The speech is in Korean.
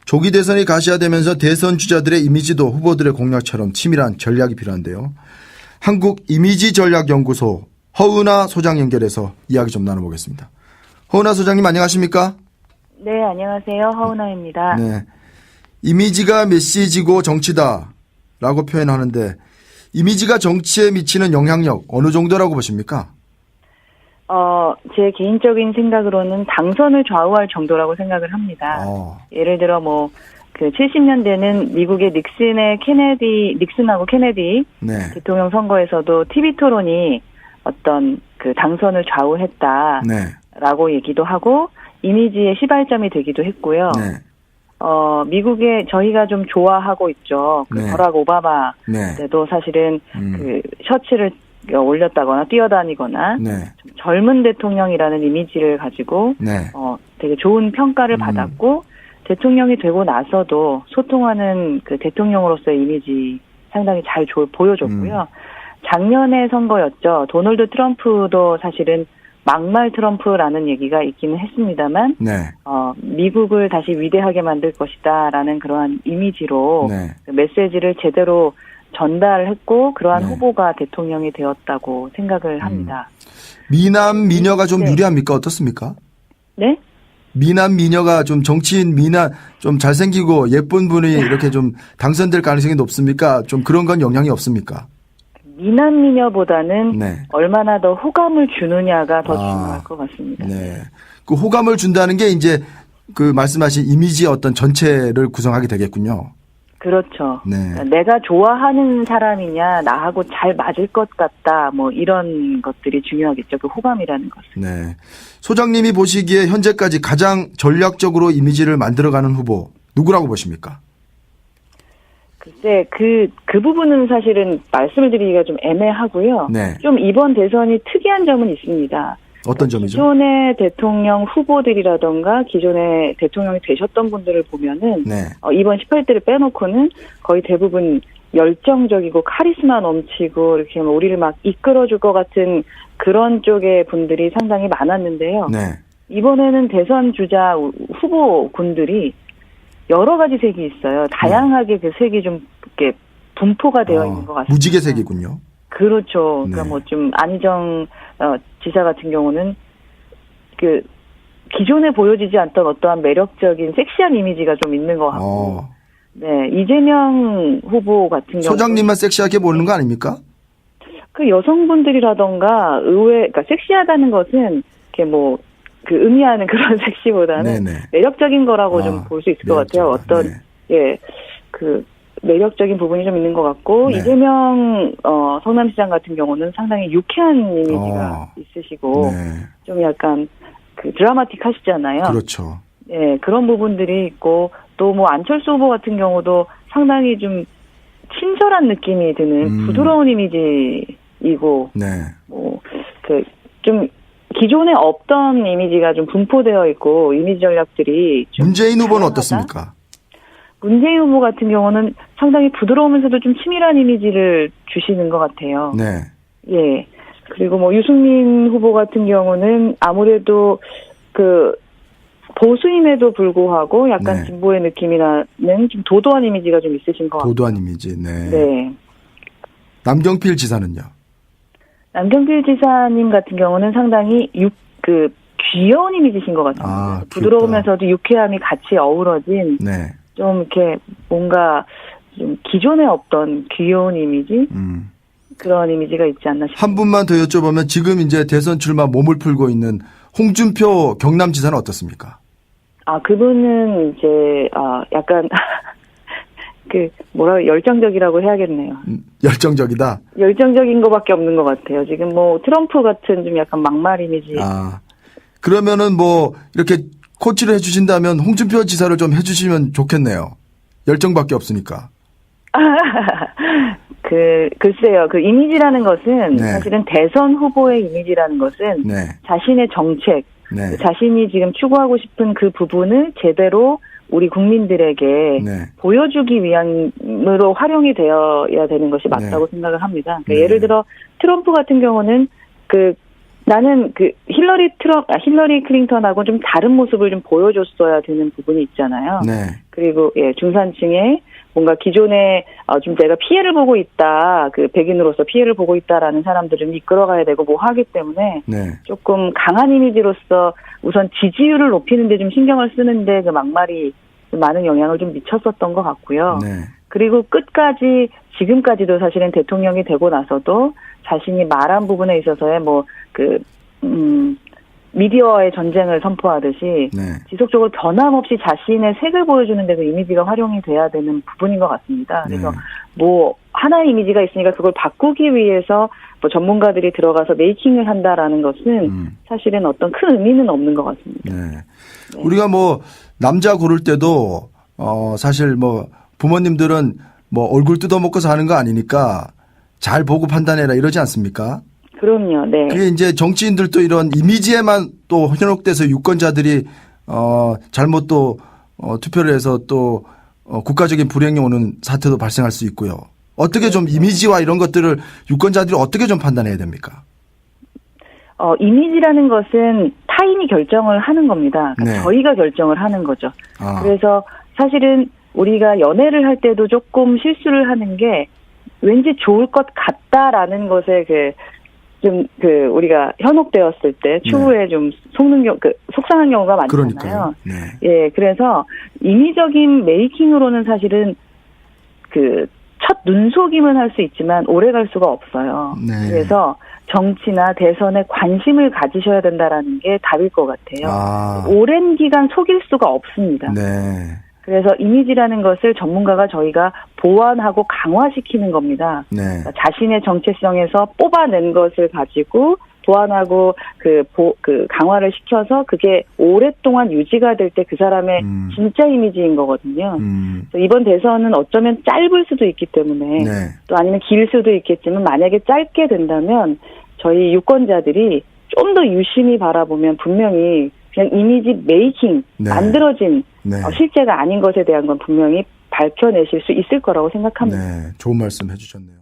조기 대선이 가시화되면서 대선 주자들의 이미지도 후보들의 공약처럼 치밀한 전략이 필요한데요. 한국이미지전략연구소 허은하 소장 연결해서 이야기 좀 나눠보겠습니다. 허은하 소장님 안녕하십니까? 네, 안녕하세요. 허은하입니다. 네, 이미지가 메시지고 정치다라고 표현하는데 이미지가 정치에 미치는 영향력 어느 정도라고 보십니까? 제 개인적인 생각으로는 당선을 좌우할 정도라고 생각을 합니다. 예를 들어 그 70년대는 미국의 닉슨하고 케네디 네. 대통령 선거에서도 TV 토론이 어떤 그 당선을 좌우했다라고 네. 얘기도 하고 이미지의 시발점이 되기도 했고요. 네. 미국에 저희가 좀 좋아하고 있죠. 그 네. 버락 오바마 네. 때도 사실은 그 셔츠를 올렸다거나 뛰어다니거나 네. 좀 젊은 대통령이라는 이미지를 가지고 네. 되게 좋은 평가를 받았고 대통령이 되고 나서도 소통하는 그 대통령으로서의 이미지 상당히 잘 보여줬고요. 작년의 선거였죠. 도널드 트럼프도 사실은 막말 트럼프라는 얘기가 있기는 했습니다만 네. 미국을 다시 위대하게 만들 것이다라는 그러한 이미지로 네. 그 메시지를 제대로 전달했고 그러한 네. 후보가 대통령이 되었다고 생각을 합니다. 미남 미녀가 좀 네. 유리합니까? 어떻습니까? 네? 미남 미녀가 좀 정치인 미남 좀 잘생기고 예쁜 분이 이렇게 좀 당선될 가능성이 높습니까? 좀 그런 건 영향이 없습니까? 미남 미녀보다는 네. 얼마나 더 호감을 주느냐가 더 중요할 것 같습니다. 네. 그 호감을 준다는 게 이제 그 말씀하신 이미지의 어떤 전체를 구성하게 되겠군요. 그렇죠. 네. 그러니까 내가 좋아하는 사람이냐, 나하고 잘 맞을 것 같다, 이런 것들이 중요하겠죠. 그 호감이라는 것은. 네. 소장님이 보시기에 현재까지 가장 전략적으로 이미지를 만들어가는 후보 누구라고 보십니까? 글쎄, 그 부분은 사실은 말씀을 드리기가 좀 애매하고요. 네. 좀 이번 대선이 특이한 점은 있습니다. 어떤 점이죠? 기존의 대통령 후보들이라던가 기존의 대통령이 되셨던 분들을 보면은 네. 이번 18대를 빼놓고는 거의 대부분 열정적이고 카리스마 넘치고 이렇게 우리를 막 이끌어줄 것 같은 그런 쪽의 분들이 상당히 많았는데요. 네. 이번에는 대선 주자 후보군들이 여러 가지 색이 있어요. 다양하게 그 색이 좀 이렇게 분포가 되어 있는 것 같습니다. 무지개 색이군요. 그렇죠. 네. 그러니까 좀 안희정 지사 같은 경우는 그 기존에 보여지지 않던 어떠한 매력적인 섹시한 이미지가 좀 있는 것 같고, 네 이재명 후보 같은 경우 소장님만 섹시하게 보는 거 아닙니까? 그 여성분들이라던가 그러니까 섹시하다는 것은 이렇게 그 의미하는 그런 섹시보다는 네네. 매력적인 거라고 좀 볼 수 있을 것 같아요. 어떤 네. 그 매력적인 부분이 좀 있는 것 같고, 네. 이재명 성남시장 같은 경우는 상당히 유쾌한 이미지가 있으시고 네. 좀 약간 그 드라마틱하시잖아요. 그렇죠. 네, 그런 부분들이 있고 또 안철수 후보 같은 경우도 상당히 좀 친절한 느낌이 드는 부드러운 이미지이고 네. 좀 기존에 없던 이미지가 좀 분포되어 있고 이미지 전략들이 좀 문재인 후보는 다양하다? 어떻습니까? 문재인 후보 같은 경우는 상당히 부드러우면서도 좀 치밀한 이미지를 주시는 것 같아요. 네. 예. 그리고 유승민 후보 같은 경우는 아무래도 그 보수임에도 불구하고 약간 네. 진보의 느낌이 나는 좀 도도한 이미지가 좀 있으신 것 같아요. 도도한 이미지. 네. 네. 남경필 지사는요? 남경필 지사님 같은 경우는 상당히 귀여운 이미지신 것 같아요. 부드러우면서도 유쾌함이 같이 어우러진 네. 좀 이렇게 뭔가 좀 기존에 없던 귀여운 이미지 그런 이미지가 있지 않나 싶습니다. 한 분만 더 여쭤보면 지금 이제 대선 출마 몸을 풀고 있는 홍준표 경남지사는 어떻습니까? 그분은 이제 약간 열정적이라고 해야겠네요. 열정적이다. 열정적인 것밖에 없는 것 같아요. 지금 트럼프 같은 좀 약간 막말 이미지. 그러면은 이렇게 코치를 해주신다면 홍준표 지사를 좀 해주시면 좋겠네요. 열정밖에 없으니까. 글쎄요. 그 이미지라는 것은 네. 사실은 대선 후보의 이미지라는 것은 네. 자신의 정책, 네. 자신이 지금 추구하고 싶은 그 부분을 제대로 우리 국민들에게 네. 보여주기 위함으로 활용이 되어야 되는 것이 맞다고 생각을 합니다. 그러니까 네. 예를 들어 트럼프 같은 경우는 나는 그 힐러리 클린턴하고 좀 다른 모습을 좀 보여줬어야 되는 부분이 있잖아요. 네. 그리고 중산층에 뭔가 기존에 좀 내가 피해를 보고 있다, 그 백인으로서 피해를 보고 있다라는 사람들을 이끌어가야 되고 뭐 하기 때문에 네. 조금 강한 이미지로서 우선 지지율을 높이는데 좀 신경을 쓰는데 그 막말이 많은 영향을 좀 미쳤었던 것 같고요. 네. 그리고 끝까지 지금까지도 사실은 대통령이 되고 나서도 자신이 말한 부분에 있어서의 미디어와의 전쟁을 선포하듯이 네. 지속적으로 변함없이 자신의 색을 보여주는 데 그 이미지가 활용이 돼야 되는 부분인 것 같습니다. 그래서 네. 뭐 하나의 이미지가 있으니까 그걸 바꾸기 위해서 뭐 전문가들이 들어가서 메이킹을 한다라는 것은 사실은 어떤 큰 의미는 없는 것 같습니다. 네. 우리가 뭐 남자 고를 때도 사실 뭐 부모님들은 뭐 얼굴 뜯어먹고 사는 거 아니니까 잘 보고 판단해라 이러지 않습니까? 그럼요. 네. 그게 이제 정치인들도 이런 이미지에만 또 현혹돼서 유권자들이 잘못 또 투표를 해서 또 국가적인 불행이 오는 사태도 발생할 수 있고요. 어떻게 좀 이미지와 이런 것들을 유권자들이 어떻게 좀 판단해야 됩니까? 이미지라는 것은 타인이 결정을 하는 겁니다. 그러니까 네. 저희가 결정을 하는 거죠. 아. 그래서 사실은 우리가 연애를 할 때도 조금 실수를 하는 게 왠지 좋을 것 같다라는 것에 우리가 현혹되었을 때 추후에 좀 속상한 경우가 많잖아요. 그러니까요. 네. 예, 그래서 인위적인 메이킹으로는 사실은 첫 눈속임은 할 수 있지만 오래 갈 수가 없어요. 네. 그래서 정치나 대선에 관심을 가지셔야 된다라는 게 답일 것 같아요. 아. 오랜 기간 속일 수가 없습니다. 네. 그래서 이미지라는 것을 전문가가 저희가 보완하고 강화시키는 겁니다. 네. 그러니까 자신의 정체성에서 뽑아낸 것을 가지고 보완하고 강화를 시켜서 그게 오랫동안 유지가 될 때 그 사람의 진짜 이미지인 거거든요. 그래서 이번 대선은 어쩌면 짧을 수도 있기 때문에 네. 또 아니면 길 수도 있겠지만 만약에 짧게 된다면 저희 유권자들이 좀 더 유심히 바라보면 분명히 그냥 이미지 메이킹, 네. 만들어진 네. 실제가 아닌 것에 대한 건 분명히 밝혀내실 수 있을 거라고 생각합니다. 네. 좋은 말씀 해주셨네요.